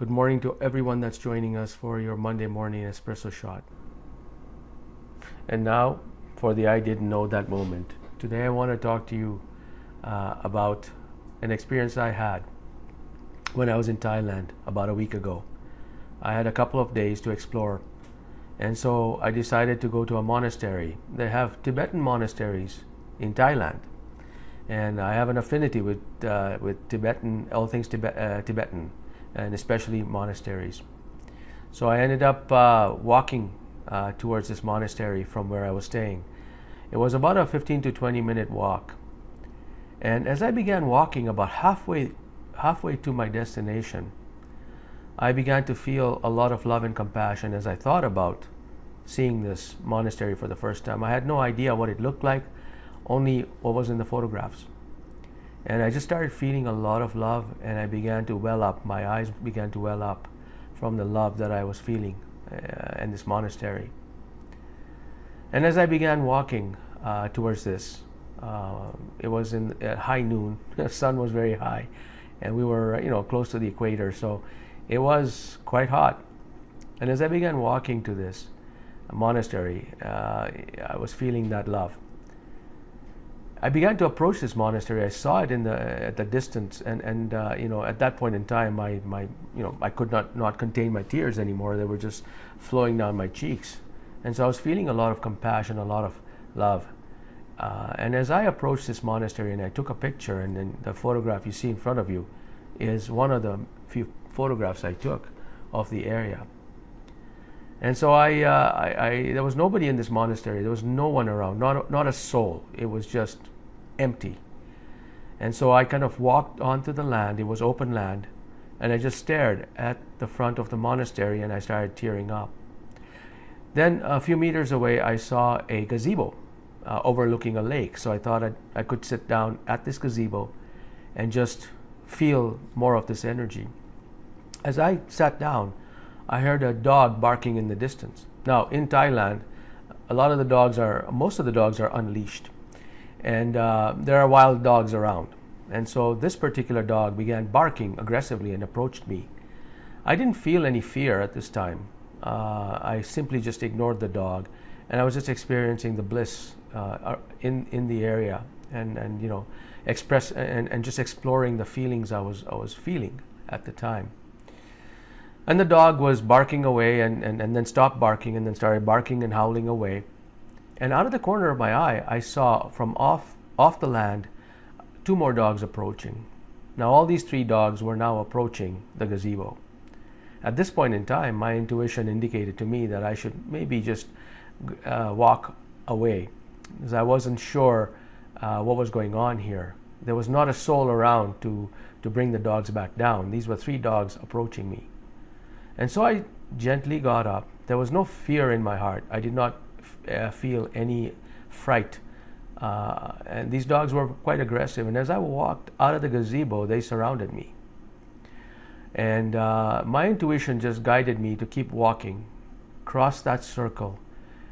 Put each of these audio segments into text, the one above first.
Good morning to everyone that's joining us for your Monday morning espresso shot. And now for the I didn't know that moment. Today I want to talk to you about an experience I had when I was in Thailand about a week ago. I had a couple of days to explore, and so I decided to go to a monastery. They have Tibetan monasteries in Thailand, and I have an affinity with Tibetan, all things Tibetan, and especially monasteries. So I ended up walking towards this monastery from where I was staying. It was about a 15 to 20 minute walk. And as I began walking about halfway to my destination, I began to feel a lot of love and compassion as I thought about seeing this monastery for the first time. I had no idea what it looked like, only what was in the photographs. And I just started feeling a lot of love, and I began to well up. My eyes began to well up from the love that I was feeling in this monastery. And as I began walking towards this, it was at high noon. The sun was very high, and we were, close to the equator, so it was quite hot. And as I began walking to this monastery, I was feeling that love. I began to approach this monastery. I saw it at the distance, and at that point in time, I could not contain my tears anymore. They were just flowing down my cheeks, and so I was feeling a lot of compassion, a lot of love. And as I approached this monastery, and I took a picture, and then the photograph you see in front of you is one of the few photographs I took of the area. And so there was nobody in this monastery. There was no one around, not a soul. It was just empty. And so I kind of walked onto the land. It was open land, and I just stared at the front of the monastery, and I started tearing up. Then a few meters away, I saw a gazebo overlooking a lake. So I thought I could sit down at this gazebo and just feel more of this energy. As I sat down, I heard a dog barking in the distance. Now, in Thailand, most of the dogs are unleashed, and there are wild dogs around. And so this particular dog began barking aggressively and approached me. I didn't feel any fear at this time. I simply just ignored the dog, and I was just experiencing the bliss in the area, and just exploring the feelings I was feeling at the time. And the dog was barking away and then stopped barking and then started barking and howling away. And out of the corner of my eye, I saw from off the land 2 more dogs approaching. Now all these 3 dogs were now approaching the gazebo. At this point in time, my intuition indicated to me that I should maybe just walk away, because I wasn't sure what was going on here. There was not a soul around to bring the dogs back down. These were 3 dogs approaching me. And so I gently got up. There was no fear in my heart. I did not feel any fright. And these dogs were quite aggressive. And as I walked out of the gazebo, they surrounded me. And my intuition just guided me to keep walking, cross that circle,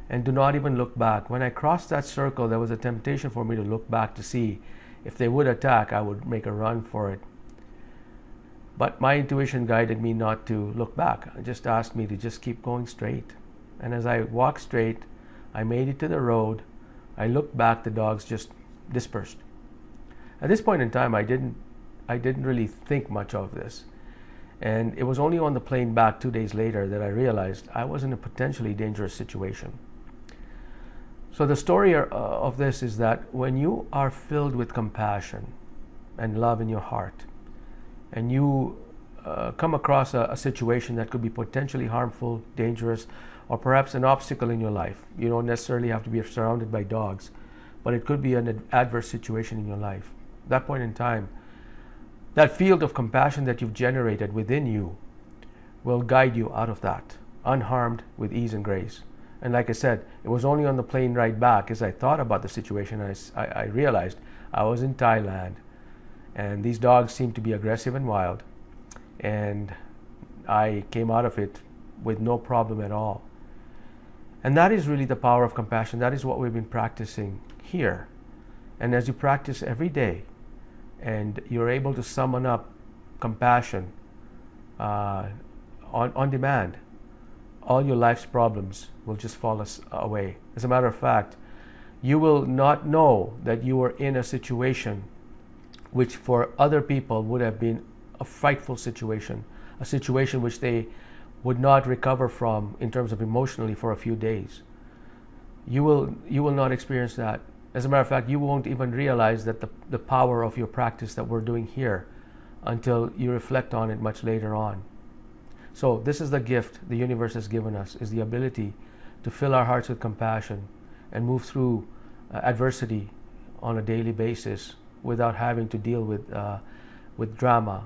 and do not even look back. When I crossed that circle, there was a temptation for me to look back to see if they would attack. I would make a run for it. But my intuition guided me not to look back. It just asked me to just keep going straight. And as I walked straight, I made it to the road. I looked back, the dogs just dispersed. At this point in time, I didn't really think much of this. And it was only on the plane back 2 days later that I realized I was in a potentially dangerous situation. So the story of this is that when you are filled with compassion and love in your heart, and you come across a situation that could be potentially harmful, dangerous, or perhaps an obstacle in your life. You don't necessarily have to be surrounded by dogs, but it could be an adverse situation in your life. At that point in time, that field of compassion that you've generated within you will guide you out of that, unharmed, with ease and grace. And like I said, it was only on the plane ride back as I thought about the situation, I realized I was in Thailand, and these dogs seemed to be aggressive and wild, and I came out of it with no problem at all. And that is really the power of compassion. That is what we've been practicing here. And as you practice every day, and you're able to summon up compassion on demand. All your life's problems will just fall away. As a matter of fact, you will not know that you were in a situation which for other people would have been a frightful situation, a situation which they would not recover from in terms of emotionally for a few days. You will not experience that. As a matter of fact, you won't even realize that the power of your practice that we're doing here until you reflect on it much later on. So this is the gift the universe has given us, is the ability to fill our hearts with compassion and move through adversity on a daily basis without having to deal with drama.